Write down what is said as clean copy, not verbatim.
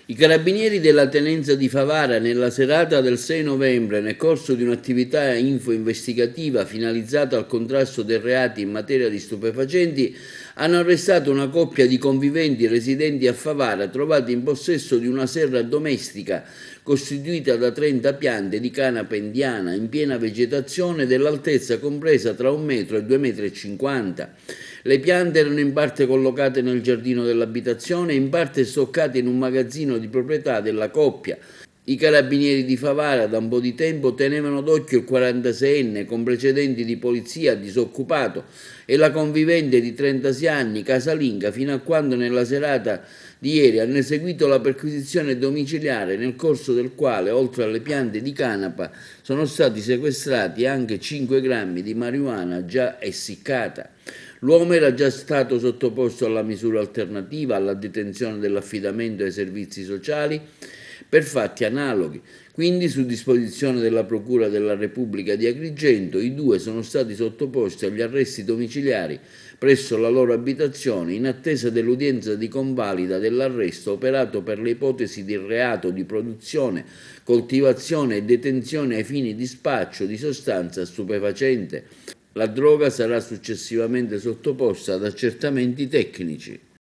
I carabinieri della tenenza di Favara, nella serata del 6 novembre, nel corso di un'attività info-investigativa finalizzata al contrasto dei reati in materia di stupefacenti, hanno arrestato una coppia di conviventi residenti a Favara trovati in possesso di una serra domestica costituita da 30 piante di canapa indiana in piena vegetazione dell'altezza compresa tra 1 metro e 2,50 metri. Le piante erano in parte collocate nel giardino dell'abitazione e in parte stoccate in un magazzino di proprietà della coppia. I carabinieri di Favara da un po' di tempo tenevano d'occhio il 46enne con precedenti di polizia disoccupato e la convivente di 36 anni casalinga fino a quando nella serata di ieri hanno eseguito la perquisizione domiciliare nel corso del quale oltre alle piante di canapa sono stati sequestrati anche 5 grammi di marijuana già essiccata. L'uomo era già stato sottoposto alla misura alternativa alla detenzione dell'affidamento ai servizi sociali per fatti analoghi. Quindi, su disposizione della Procura della Repubblica di Agrigento, i due sono stati sottoposti agli arresti domiciliari presso la loro abitazione in attesa dell'udienza di convalida dell'arresto operato per le ipotesi di reato di produzione, coltivazione e detenzione ai fini di spaccio di sostanza stupefacente. La droga sarà successivamente sottoposta ad accertamenti tecnici.